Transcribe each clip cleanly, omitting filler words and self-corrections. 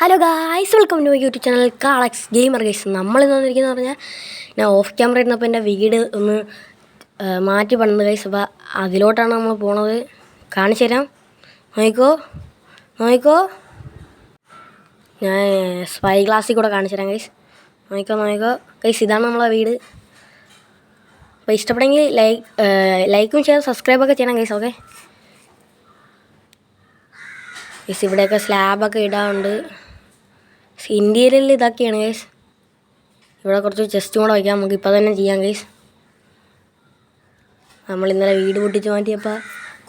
Hello guys, welcome to my YouTube channel കാളക്സ് gamer guys. നമ്മളിന്ന് വന്നിരിക്കുന്നത് പറഞ്ഞാൽ ഞാൻ ഓഫ് ക്യാമറ ഇരുന്നപ്പോൾ എൻ്റെ വീട് ഒന്ന് മാറ്റി പണിത് ഗൈസ്. അപ്പോൾ അതിലോട്ടാണ് നമ്മൾ പോണത്. കാണിച്ചു തരാം, നോക്കിക്കോ. ഞാൻ സ്പൈ ഗ്ലാസ്സിൽ കൂടെ കാണിച്ചു തരാം ഗൈസ്. നോക്കിക്കോ ഗൈസ്, ഇതാണ് നമ്മളെ വീട്. അപ്പോൾ ഇഷ്ടപ്പെടുമെങ്കിൽ ലൈക്കും ഷെയർ സബ്സ്ക്രൈബൊക്കെ ചെയ്യണം ഗൈസ്. ഓക്കെ ഗൈസ്, ഇവിടെയൊക്കെ സ്ലാബൊക്കെ ഇടാറുണ്ട്. ഇന്ത്യയിൽ ഇതൊക്കെയാണ് ഗൈസ്. ഇവിടെ കുറച്ച് ചെസ്റ്റും കൂടെ വയ്ക്കാം, നമുക്ക് ഇപ്പോൾ തന്നെ ചെയ്യാം ഗൈസ്. നമ്മൾ ഇന്നലെ വീട് പൊട്ടിച്ച് മാറ്റിയപ്പോൾ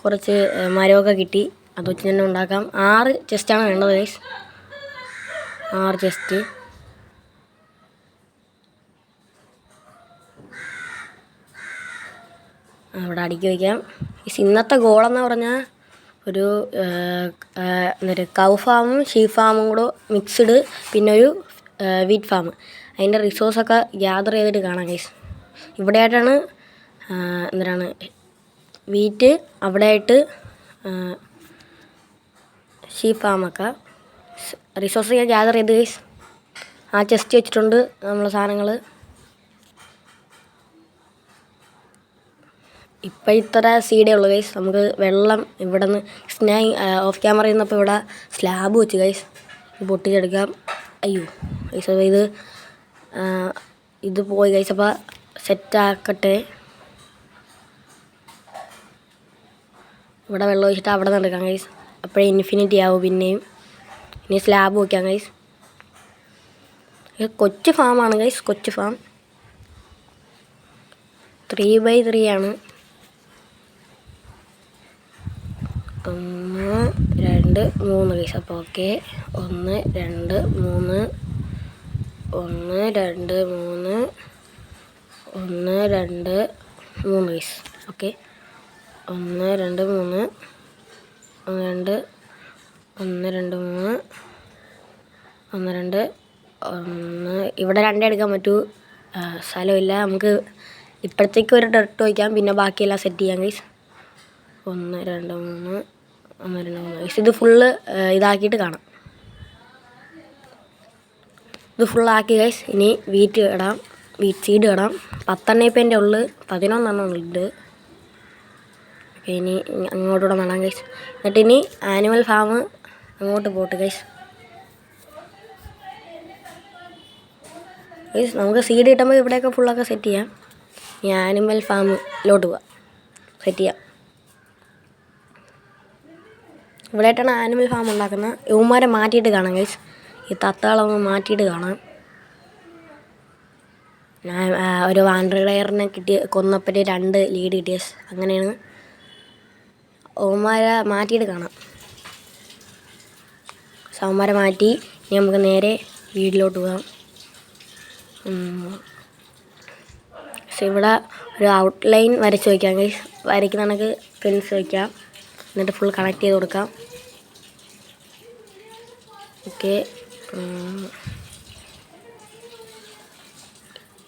കുറച്ച് മരമൊക്കെ കിട്ടി, അത് വെച്ച് തന്നെ ഉണ്ടാക്കാം. 6 ചെസ്റ്റാണ് വേണ്ടത് ഗൈസ്, 6 ചെസ്റ്റ്. അവിടെ അടുക്കി വയ്ക്കാം. ഇന്നത്തെ ഗോളെന്ന് പറഞ്ഞാൽ ഒരു കൗ ഫാമും ഷീപ്പ് ഫാമും കൂടെ മിക്സ്ഡ്, പിന്നെ ഒരു വീറ്റ് ഫാം. അതിൻ്റെ റിസോഴ്സൊക്കെ ഗ്യാദർ ചെയ്തിട്ട് കാണാം ഗൈസ്. ഇവിടെയായിട്ടാണ് വീറ്റ്, അവിടെ ആയിട്ട് ഷീപ്പ് ഫാമൊക്കെ. റിസോഴ്സ് ഞാൻ ഗ്യാദർ ചെയ്ത് ഗൈസ്. ആ ചെസ്റ്റ് വെച്ചിട്ടുണ്ട് നമ്മൾ സാധനങ്ങൾ. ഇപ്പം ഇത്ര സീഡേ ഉള്ളൂ ഗൈസ്. നമുക്ക് വെള്ളം ഇവിടെ നിന്ന് ഞാൻ ഓഫ് ക്യാമറ ചെയ്യുന്നപ്പോൾ ഇവിടെ സ്ലാബ് വെച്ച് ഗൈസ്. ഇത് പൊട്ടിച്ചെടുക്കാം. അയ്യോ ഗൈസ്, ഇത് പോയി ഗൈസ്. അപ്പോൾ സെറ്റാക്കട്ടെ. ഇവിടെ വെള്ളം ഒഴിച്ചിട്ട് അവിടെ നിന്ന് എടുക്കാം ഗൈസ്. അപ്പോഴേ ഇൻഫിനിറ്റി ആവും. പിന്നെയും ഇനി സ്ലാബ് വയ്ക്കാം ഗൈസ്. കൊച്ചു ഫാമാണ് ഗൈസ്, കൊച്ചു ഫാം. 3x3 ആണ്. 1 2 3 ഗൈസ്. അപ്പോൾ ഓക്കെ, 1 2 3 1 2 3 1 2 3 ഗൈസ്. ഓക്കെ, 1 2 3 1 2 1 2 3 1 2 1. ഇവിടെ 2 എടുക്കാൻ പറ്റൂ, സ്ഥലമില്ല. നമുക്ക് ഇപ്പോഴത്തേക്ക് ഒരു ഡർട്ട് വയ്ക്കാം, പിന്നെ ബാക്കിയെല്ലാം സെറ്റ് ചെയ്യാം ഗൈസ്. 1 2 3 1 2 3 ഗൈസ്. ഇത് ഫുള്ള് ഇതാക്കിയിട്ട് കാണാം. ഇത് ഫുള്ളാക്കി ഗൈസ്. ഇനി വീറ്റ് സീഡ് ഇടാം. 10 ഇപ്പം എൻ്റെ ഉള്ളു, 11 ഉണ്ട്. ഓക്കെ, ഇനി അങ്ങോട്ടൂടെ നടാം ഗൈസ്. എന്നിട്ട് ഇനി ആനിമൽ ഫാം അങ്ങോട്ട് പോട്ട് ഗൈസ്. ഗൈസ്, നമുക്ക് സീഡ് കിട്ടുമ്പോൾ ഇവിടെയൊക്കെ ഫുള്ളൊക്കെ സെറ്റ് ചെയ്യാം. ഈ ആനിമൽ ഫാമിലോട്ട് പോവാം, സെറ്റ് ചെയ്യാം. ഇവിടെയായിട്ടാണ് ആനിമൽ ഫാം ഉണ്ടാക്കുന്നത്. യവന്മാരെ മാറ്റിയിട്ട് കാണാം ഗൈസ്. ഈ തത്തകളൊന്ന് മാറ്റിയിട്ട് കാണാം. ഞാൻ ഒരു വാൻഡ്രയറിനെ കൊന്നപ്പറ്റി 2 ലീഡ് കിട്ടിയ, അങ്ങനെയാണ്. യവന്മാരെ മാറ്റിയിട്ട് കാണാം. അവന്മാരെ മാറ്റി ഇനി നമുക്ക് നേരെ വീട്ടിലോട്ട് പോകാം. പക്ഷെ ഇവിടെ ഒരു ഔട്ട്ലൈൻ വരച്ച് വയ്ക്കാം ഗൈസ്. വരയ്ക്കുന്ന കണക്ക് പെൻസ് വയ്ക്കാം, എന്നിട്ട് ഫുൾ കണക്ട് ചെയ്ത് കൊടുക്കാം. ഓക്കെ,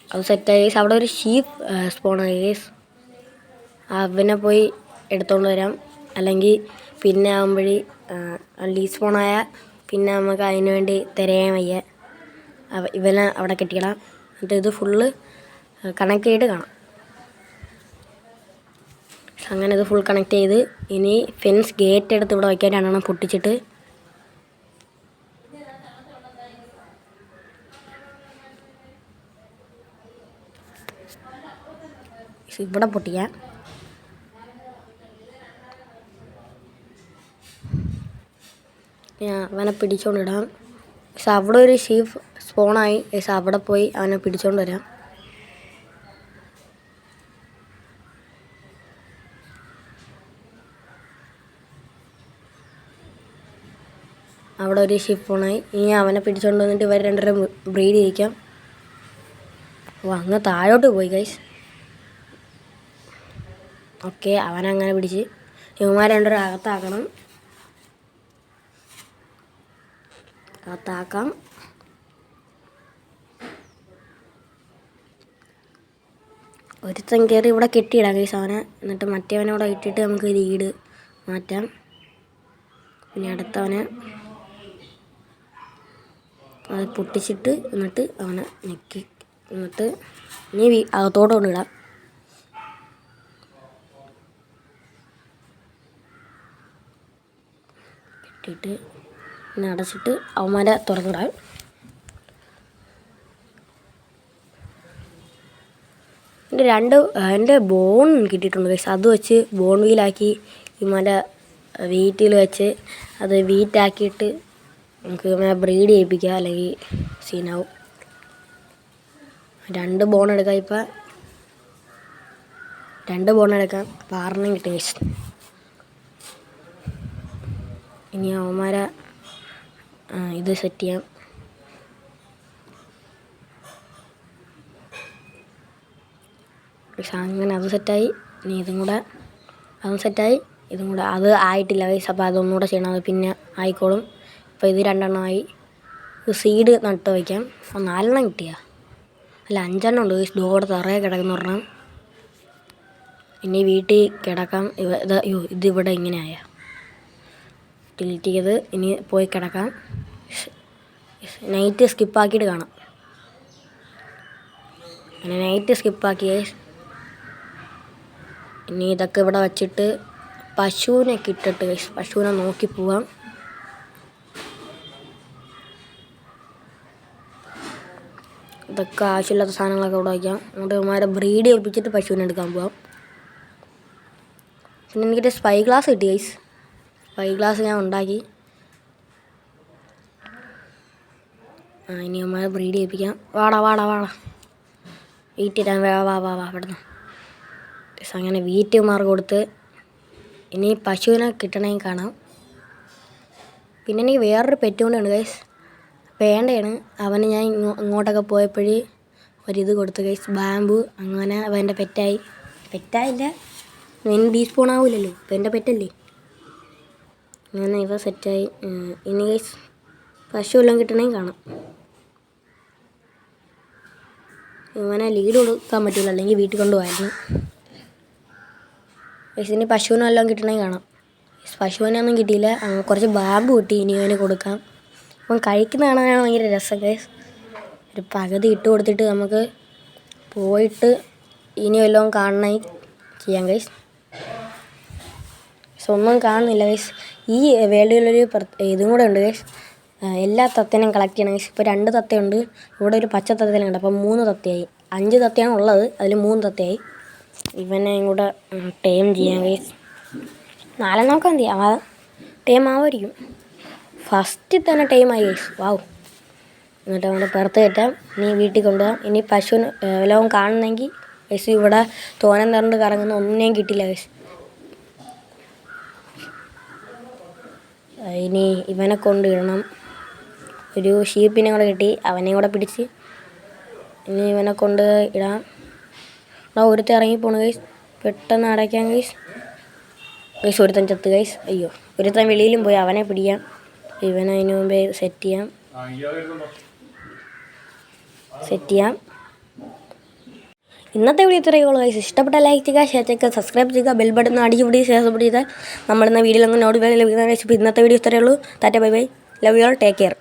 അത് സെറ്റായി ഗൈസ്. അവിടെ ഒരു ഷീപ്പ് സ്പോണായി ഗൈസ്. അവനെ പോയി എടുത്തുകൊണ്ട് വരാം, അല്ലെങ്കിൽ പിന്നെ ആകുമ്പോഴേ സ്പോണായ പിന്നെ നമുക്ക് അതിന് വേണ്ടി തിരയാൻ വയ്യ. ഇവനെ അവിടെ കെട്ടിയിടാം, എന്നിട്ട് ഇത് ഫുള്ള് കണക്ട് ചെയ്തിട്ട് കാണാം. അങ്ങനെ ഇത് ഫുൾ കണക്ട് ചെയ്ത് ഇനി ഫെൻസ് ഗേറ്റ് എടുത്ത് ഇവിടെ വയ്ക്കാൻ 2 പൊട്ടിച്ചിട്ട് ഇവിടെ പൊട്ടിക്കാം. അവനെ പിടിച്ചുകൊണ്ടിടാം. പക്ഷെ അവിടെ ഒരു ഷീപ്പ് സ്പോണായി. പക്ഷെ അവിടെ പോയി അവനെ പിടിച്ചുകൊണ്ട് വരാം. അവിടെ ഒരു ഷീപ്പ് സ്പോണായി. ഇനി അവനെ പിടിച്ചുകൊണ്ട് വന്നിട്ട് ഇവർ 2 ബ്രീഡ് ചെയ്യിക്കാം. അങ്ങ് താഴോട്ട് പോയി ഗൈസ്. ഓക്കെ, അവനങ്ങനെ പിടിച്ച് ഇവന്മാർ 2 അകത്താക്കണം. അകത്താക്കാം. ഒരുത്തൻ കയറി ഇവിടെ കെട്ടിയിടാം ഗൈസ് അവനെ. എന്നിട്ട് മറ്റേവനെ ഇവിടെ ഇട്ടിട്ട് നമുക്ക് ലീഡ് മാറ്റാം. പിന്നെ അടുത്തവനെ അത് പൊട്ടിച്ചിട്ട് എന്നിട്ട് അവനെ ഞെക്കി എന്നിട്ട് ഇനി അകത്തോട്ട് കൊണ്ടിടാം. ഇട്ടിട്ട് പിന്നെ അടച്ചിട്ട് അവന്മാരെ തുറന്നിടാം. എൻ്റെ ബോൺ കിട്ടിയിട്ടുണ്ട് ഗൈസ്. അത് വെച്ച് ബോൺ വീലാക്കി ഇവന്മാരെ വീട്ടിൽ വെച്ച് അത് വീറ്റാക്കിയിട്ട് നമുക്ക് ബ്രീഡ് ചെയ്യിപ്പിക്കാം, അല്ലെങ്കിൽ സീനാവും. 2 ബോൺ എടുക്കാം. ഇപ്പം 2 ബോൺ എടുക്കാം. അപ്പം 6 കിട്ടും ഗൈസ്. ഇനി അവന്മാരെ ഇത് സെറ്റ് ചെയ്യാം. പക്ഷെ അങ്ങനെ അത് സെറ്റായി. ഇനി അതും സെറ്റായി. ഇതും കൂടെ അത് ആയിട്ടില്ല ഗൈസ്. അപ്പോൾ അതൊന്നുകൂടെ ചെയ്യണം. അത് പിന്നെ ആയിക്കോളും. ഇപ്പോൾ ഇത് 2 എണ്ണമായി. ഇത് സീഡ് നട്ട് വയ്ക്കാം. 4 കിട്ടിയാ അല്ല 5 ഉണ്ട് ഗൈസ്. ഡോടെ തറയെ കിടക്കുന്ന പറഞ്ഞാൽ ഇനി വീട്ടിൽ കിടക്കാം. ഇതിവിടെ ഇങ്ങനെ ആയ ടിൽറ്റ് ചെയ്ത് ഇനി പോയി കിടക്കാം. നൈറ്റ് സ്കിപ്പാക്കിയിട്ട് കാണാം. അങ്ങനെ നൈറ്റ് സ്കിപ്പാക്കി ഗൈസ്. ഇനി ഇതൊക്കെ ഇവിടെ വച്ചിട്ട് പശുവിനെ ഇട്ടിട്ട് ഗൈസ് പശുവിനെ നോക്കി പോവാം. ഇതൊക്കെ ആവശ്യമില്ലാത്ത സാധനങ്ങളൊക്കെ ഇവിടെ വയ്ക്കാം. അങ്ങോട്ട് ഇവന്മാരെ ബ്രീഡ് ചെയ്യിപ്പിച്ചിട്ട് പശുവിനെ എടുക്കാൻ പോവാം. പിന്നെ എനിക്കൊരു സ്പൈ ഗ്ലാസ് കിട്ടി ഗൈസ്. സ്പൈ ഗ്ലാസ് ഞാൻ ഉണ്ടാക്കി. ഇനി ഇവന്മാരെ ബ്രീഡ് ചെയ്യിപ്പിക്കാം. വാടാ വെയിറ്റ് ചെയ്താൽ വാ പെട്ടെന്ന്. അങ്ങനെ വീറ്റുമാർ കൊടുത്ത് ഇനി പശുവിനെ കിട്ടണമെങ്കിൽ കാണാം. പിന്നെ എനിക്ക് വേറൊരു പെറ്റ് കൊണ്ടുണ്ട് ഗൈസ്. വേണ്ടയാണ്. അവന് ഞാൻ ഇങ്ങോട്ടൊക്കെ പോയപ്പോഴേ ഒരിത് കൊടുത്തു ഗൈസ്, ബാമ്പു. അങ്ങനെ അവൻ്റെ പെറ്റായില്ല. ഇനി ഡീസ്പോൺ ആവില്ലല്ലോ, ഇപ്പം എൻ്റെ പെറ്റല്ലേ. അങ്ങനെ ഇവ സെറ്റായി. ഇനി ഗൈസ് പശു എല്ലാം കിട്ടണമെങ്കിൽ കാണാം. ഇവനെ ലീഡ് കൊടുക്കാൻ പറ്റില്ല, അല്ലെങ്കിൽ വീട്ടിൽ കൊണ്ടുപോകായിരുന്നു. ഇനി പശുവിനും എല്ലാം കിട്ടണമെങ്കിൽ കാണാം. പശുവിനൊന്നും കിട്ടിയില്ല. കുറച്ച് ബാമ്പ് കിട്ടി. ഇനി അവന് കൊടുക്കാം. അപ്പം കഴിക്കുന്ന കാണാനാണ് ഭയങ്കര രസം ഗൈസ്. ഒരു പകുതി ഇട്ട് കൊടുത്തിട്ട് നമുക്ക് പോയിട്ട് ഇനി വല്ലതും കാണണമെങ്കിൽ ചെയ്യാം ഗൈസ്. ഒന്നും കാണുന്നില്ല ഗൈസ്. ഈ വേൾഡിലൊരു ഇതും കൂടെ ഉണ്ട് ഗൈസ്. എല്ലാ തത്തേനെയും കളക്ട് ചെയ്യണം ഗൈസ്. ഇപ്പോൾ 2 തത്തയുണ്ട്. ഇവിടെ ഒരു പച്ച തത്തേനുണ്ട്. അപ്പം 3 തത്തയായി. 5 തത്തയാണ് ഉള്ളത്. അതിൽ 3 തത്തയായി. ഇവനെയും കൂടെ ടൈം ചെയ്യാം ഗൈസ്. 4 ടൈം ആവുമായിരിക്കും. ഫസ്റ്റിൽ തന്നെ ടൈമായി ഗൈസ്. വാവ്. എന്നിട്ട് അവിടെ പുറത്ത് കയറ്റാം. ഇനി വീട്ടിൽ കൊണ്ടുപോകാം. ഇനി പശുവിന് വല്ലതും കാണണമെങ്കിൽ ഗൈസ് ഇവിടെ തോനം നിറണ്ട് കറങ്ങുന്ന ഒന്നിനെയും കിട്ടില്ല ഗൈസ്. ഇനി ഇവനെ കൊണ്ടിടണം. ഒരു ഷീപ്പിനെ കൂടെ കിട്ടി. അവനെയും കൂടെ പിടിച്ച് ഇനി ഇവനെ കൊണ്ട് ഇടാം. ഒരുത്തൻ ഇറങ്ങിപ്പോണു ഗൈസ്. പെട്ടെന്ന് അടയ്ക്കാം ഗൈസ്. ഒരുത്തൻ ചത്ത് ഗൈസ്. അയ്യോ, ഒരുത്തൻ വെളിയിലും പോയി. അവനെ പിടിക്കാം. ഇവനെ അതിന് മുമ്പേ സെറ്റ് ചെയ്യാം. ഇന്നത്തെ വീഡിയോ ഇത്രയേ ഉള്ളൂ ഗൈസ്. ഇഷ്ടപ്പെട്ട ലൈക്ക് ചെയ്യുക, ഷെയർ ചെയ്യുക, സബ്സ്ക്രൈബ് ചെയ്യുക, ബെൽ ബട്ടൺ അടിച്ച് പിടിച്ച് ശേഷം ചെയ്താൽ നമ്മളിന്ന് വീഡിയോയിൽ അങ്ങനെ നോട്ടിഫിക്കേഷൻ ലഭിക്കുന്ന. ഇന്നത്തെ വീഡിയോ ഇത്രയേ ഉള്ളൂ. Tata bye bye. Love you all. Take care.